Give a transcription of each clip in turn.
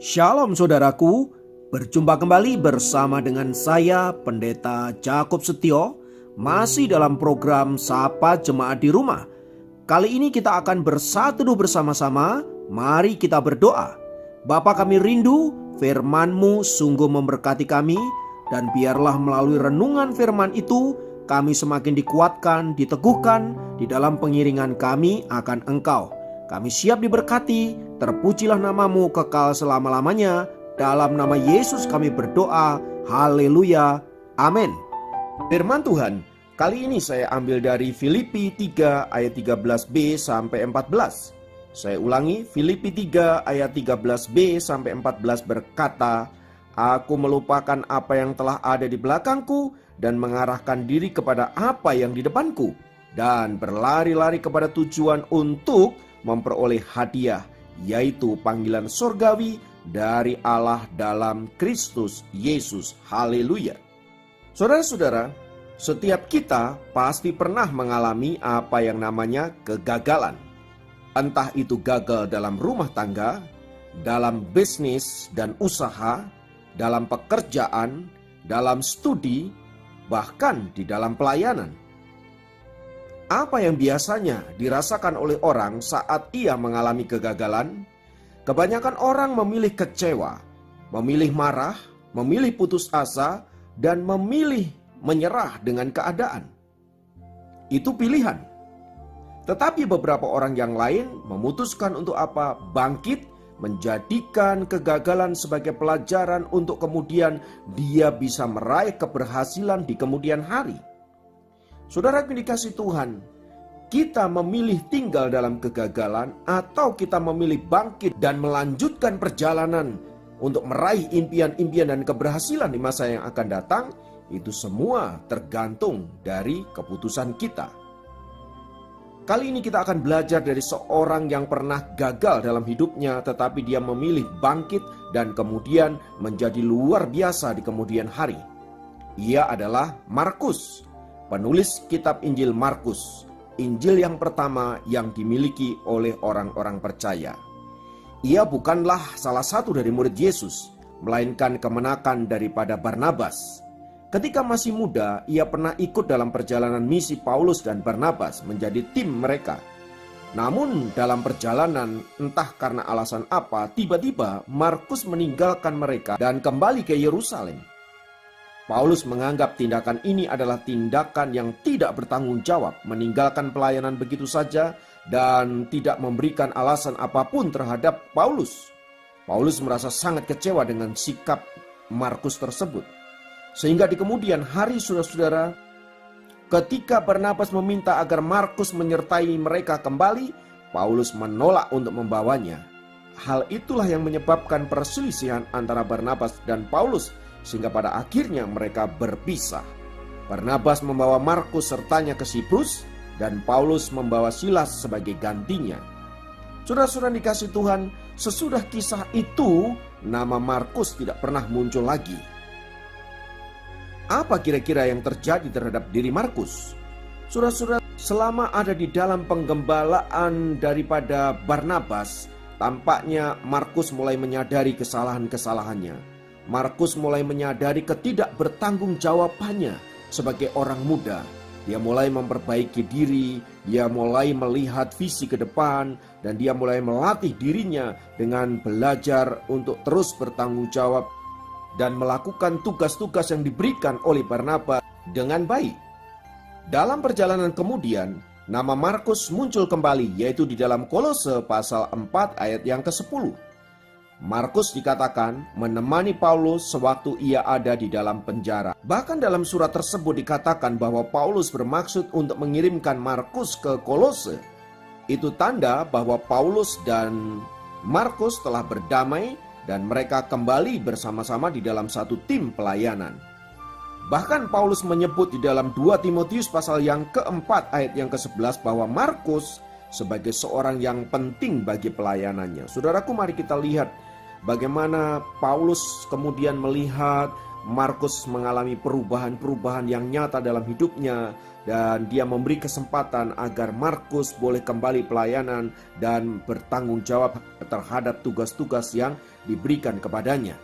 Shalom saudaraku, berjumpa kembali bersama dengan saya Pendeta Jakob Setio, masih dalam program Sapa Jemaat di Rumah. Kali ini kita akan bersatu bersama-sama, mari kita berdoa. Bapa kami rindu, firman-Mu sungguh memberkati kami, dan biarlah melalui renungan firman itu, kami semakin dikuatkan, diteguhkan di dalam pengiringan kami akan Engkau. Kami siap diberkati, terpujilah nama-Mu kekal selama-lamanya. Dalam nama Yesus kami berdoa, haleluya, amin. Firman Tuhan, kali ini saya ambil dari Filipi 3 ayat 13b sampai 14. Saya ulangi, Filipi 3 ayat 13b sampai 14 berkata, Aku melupakan apa yang telah ada di belakangku dan mengarahkan diri kepada apa yang di depanku, dan berlari-lari kepada tujuan untuk memperoleh hadiah, yaitu panggilan surgawi dari Allah dalam Kristus Yesus. Haleluya. Saudara-saudara, setiap kita pasti pernah mengalami apa yang namanya kegagalan. Entah itu gagal dalam rumah tangga, dalam bisnis dan usaha, dalam pekerjaan, dalam studi, bahkan di dalam pelayanan. Apa yang biasanya dirasakan oleh orang saat ia mengalami kegagalan? Kebanyakan orang memilih kecewa, memilih marah, memilih putus asa, dan memilih menyerah dengan keadaan. Itu pilihan. Tetapi beberapa orang yang lain memutuskan untuk apa? Bangkit, menjadikan kegagalan sebagai pelajaran untuk kemudian dia bisa meraih keberhasilan di kemudian hari. Saudara yang dikasihi Tuhan, kita memilih tinggal dalam kegagalan atau kita memilih bangkit dan melanjutkan perjalanan untuk meraih impian-impian dan keberhasilan di masa yang akan datang, itu semua tergantung dari keputusan kita. Kali ini kita akan belajar dari seorang yang pernah gagal dalam hidupnya, tetapi dia memilih bangkit dan kemudian menjadi luar biasa di kemudian hari. Ia adalah Markus, penulis kitab Injil Markus, Injil yang pertama yang dimiliki oleh orang-orang percaya. Ia bukanlah salah satu dari murid Yesus, melainkan kemenakan daripada Barnabas. Ketika masih muda, ia pernah ikut dalam perjalanan misi Paulus dan Barnabas menjadi tim mereka. Namun dalam perjalanan, entah karena alasan apa, tiba-tiba Markus meninggalkan mereka dan kembali ke Yerusalem. Paulus menganggap tindakan ini adalah tindakan yang tidak bertanggung jawab, meninggalkan pelayanan begitu saja dan tidak memberikan alasan apapun terhadap Paulus. Paulus merasa sangat kecewa dengan sikap Markus tersebut. Sehingga di kemudian hari, saudara-saudara, ketika Barnabas meminta agar Markus menyertai mereka kembali, Paulus menolak untuk membawanya. Hal itulah yang menyebabkan perselisihan antara Barnabas dan Paulus, sehingga pada akhirnya mereka berpisah. Barnabas membawa Markus sertanya ke Siprus, dan Paulus membawa Silas sebagai gantinya. Saudara-saudara dikasih Tuhan, sesudah kisah itu, nama Markus tidak pernah muncul lagi. Apa kira-kira yang terjadi terhadap diri Markus? Saudara-saudara, selama ada di dalam penggembalaan daripada Barnabas, tampaknya Markus mulai menyadari kesalahan-kesalahannya. Markus mulai menyadari ketidakbertanggungjawabannya sebagai orang muda. Dia mulai memperbaiki diri, dia mulai melihat visi ke depan, dan dia mulai melatih dirinya dengan belajar untuk terus bertanggung jawab dan melakukan tugas-tugas yang diberikan oleh Barnabas dengan baik. Dalam perjalanan kemudian, nama Markus muncul kembali, yaitu di dalam Kolose pasal 4 ayat yang ke-10. Markus dikatakan menemani Paulus sewaktu ia ada di dalam penjara. Bahkan dalam surat tersebut dikatakan bahwa Paulus bermaksud untuk mengirimkan Markus ke Kolose. Itu tanda bahwa Paulus dan Markus telah berdamai dan mereka kembali bersama-sama di dalam satu tim pelayanan. Bahkan Paulus menyebut di dalam 2 Timotius pasal yang ke-4 ayat yang ke-11 bahwa Markus sebagai seorang yang penting bagi pelayanannya. Saudaraku, mari kita lihat bagaimana Paulus kemudian melihat Markus mengalami perubahan-perubahan yang nyata dalam hidupnya, dan dia memberi kesempatan agar Markus boleh kembali pelayanan dan bertanggung jawab terhadap tugas-tugas yang diberikan kepadanya.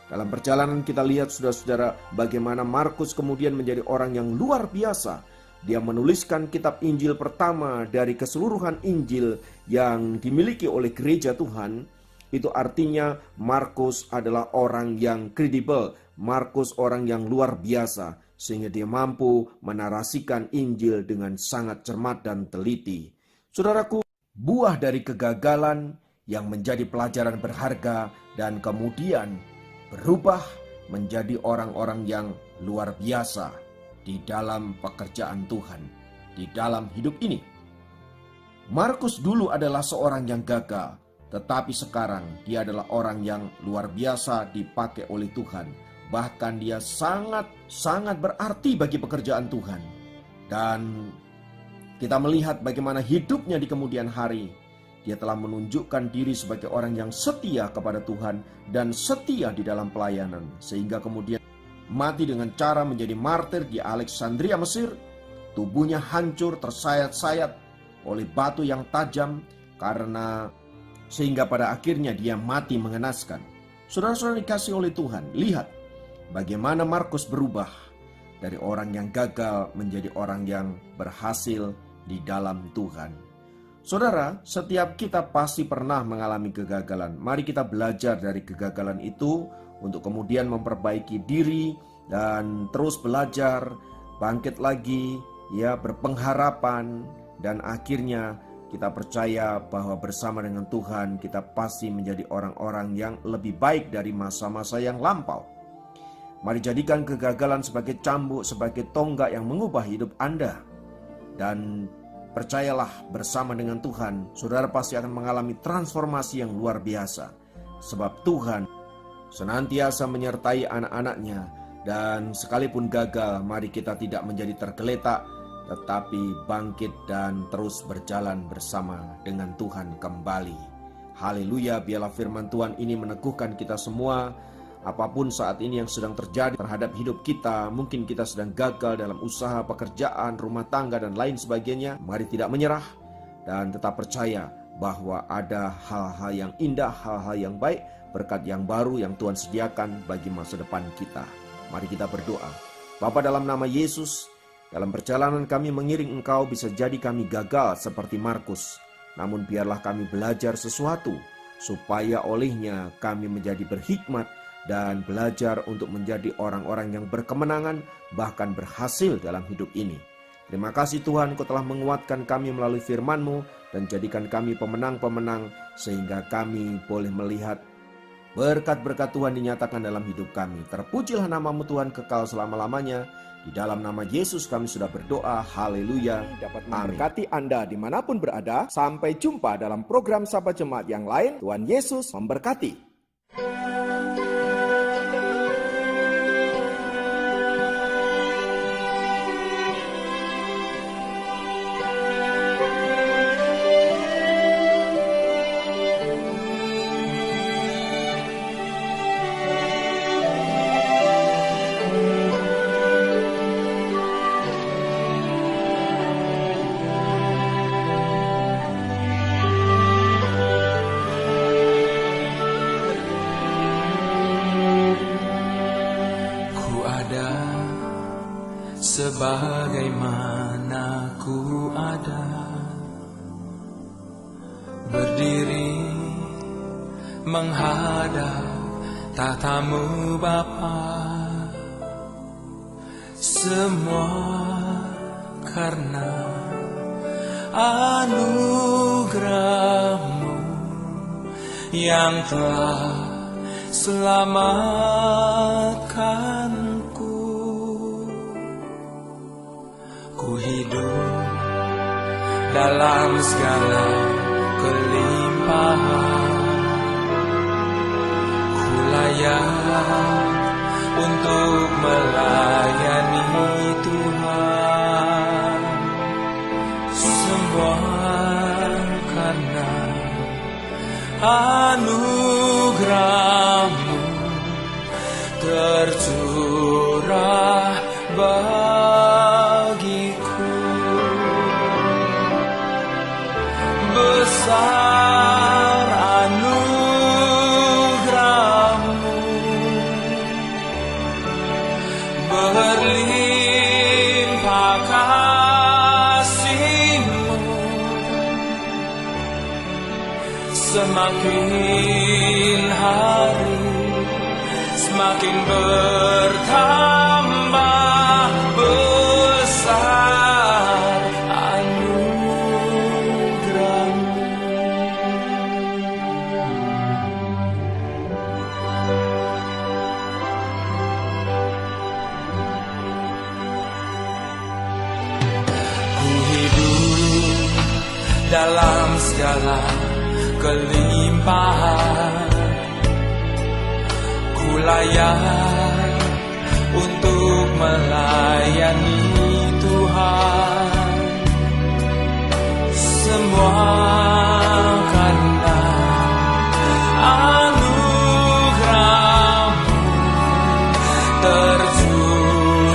Dalam perjalanan kita lihat saudara-saudara bagaimana Markus kemudian menjadi orang yang luar biasa. Dia menuliskan kitab Injil pertama dari keseluruhan Injil yang dimiliki oleh gereja Tuhan. Itu artinya Markus adalah orang yang kredibel, Markus orang yang luar biasa, sehingga dia mampu menarasikan Injil dengan sangat cermat dan teliti. Saudaraku, buah dari kegagalan yang menjadi pelajaran berharga dan kemudian berubah menjadi orang-orang yang luar biasa di dalam pekerjaan Tuhan, di dalam hidup ini. Markus dulu adalah seorang yang gagal, tetapi sekarang dia adalah orang yang luar biasa dipakai oleh Tuhan. Bahkan dia sangat berarti bagi pekerjaan Tuhan. Dan kita melihat bagaimana hidupnya di kemudian hari. Dia telah menunjukkan diri sebagai orang yang setia kepada Tuhan dan setia di dalam pelayanan. Sehingga kemudian mati dengan cara menjadi martir di Alexandria, Mesir. Tubuhnya hancur, tersayat-sayat oleh batu yang tajam sehingga pada akhirnya dia mati mengenaskan. Saudara-saudara dikasih oleh Tuhan, lihat bagaimana Markus berubah dari orang yang gagal menjadi orang yang berhasil di dalam Tuhan. Saudara, setiap kita pasti pernah mengalami kegagalan. Mari kita belajar dari kegagalan itu untuk kemudian memperbaiki diri dan terus belajar, bangkit lagi, berpengharapan, dan akhirnya kita percaya bahwa bersama dengan Tuhan kita pasti menjadi orang-orang yang lebih baik dari masa-masa yang lampau. Mari jadikan kegagalan sebagai cambuk, sebagai tonggak yang mengubah hidup Anda. Dan percayalah, bersama dengan Tuhan, saudara pasti akan mengalami transformasi yang luar biasa. Sebab Tuhan senantiasa menyertai anak-anaknya. Dan sekalipun gagal, mari kita tidak menjadi tergeletak, tetapi bangkit dan terus berjalan bersama dengan Tuhan kembali. Haleluya, biarlah firman Tuhan ini meneguhkan kita semua. Apapun saat ini yang sedang terjadi terhadap hidup kita, mungkin kita sedang gagal dalam usaha, pekerjaan, rumah tangga, dan lain sebagainya. Mari tidak menyerah dan tetap percaya bahwa ada hal-hal yang indah, hal-hal yang baik, berkat yang baru yang Tuhan sediakan bagi masa depan kita. Mari kita berdoa. Bapa, dalam nama Yesus, dalam perjalanan kami mengiring Engkau, bisa jadi kami gagal seperti Markus. Namun biarlah kami belajar sesuatu, supaya olehnya kami menjadi berhikmat dan belajar untuk menjadi orang-orang yang berkemenangan, bahkan berhasil dalam hidup ini. Terima kasih Tuhan, Kau telah menguatkan kami melalui firman-Mu dan jadikan kami pemenang-pemenang, sehingga kami boleh melihat berkat-berkat Tuhan dinyatakan dalam hidup kami. Terpujilah nama-Mu Tuhan kekal selama-lamanya. Di dalam nama Yesus kami sudah berdoa. Haleluya. Dapat memberkati Anda dimanapun berada. Sampai jumpa dalam program Sapa Jemaat yang lain. Tuhan Yesus memberkati. Sebagaimana ku ada, berdiri menghadap tatamu Bapa, semua karena anugerah-Mu yang telah selamatkanku. Ku hidup dalam segala kelimpahan, ku layak untuk melayani Tuhan. Semua karena anugerah-Mu tercurah bagiku. Besar anugerah Semakin hari semakin bertambah besar anugerah-Mu. Ku hidup dalam segala kelimpahan, ku layak untuk melayani Tuhan. Semua karena anugerah-Mu tercurah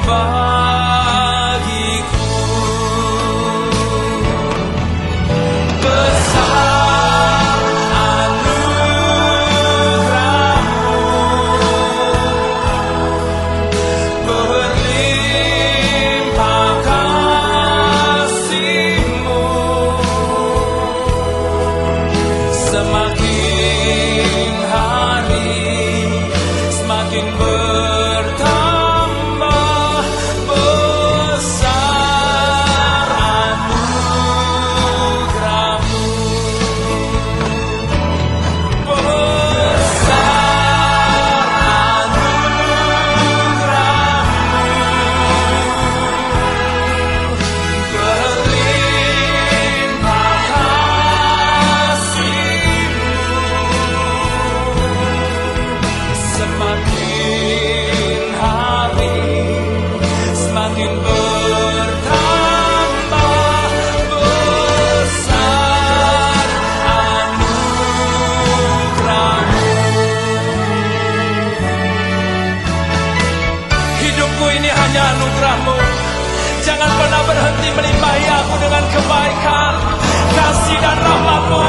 bagiku. Besar anugerah-Mu, berlimpah kasih-Mu. Semakin hari semakin bertambah besar anugerah-Mu. Besar anugerah-Mu, berlimpah kasih-Mu. Semakin hari semakin bertambah besar anugerah-Mu. Hidupku ini hanya anugerah-Mu. Jangan pernah berhenti melimpahi aku dengan kebaikan, kasih dan rahmat-Mu.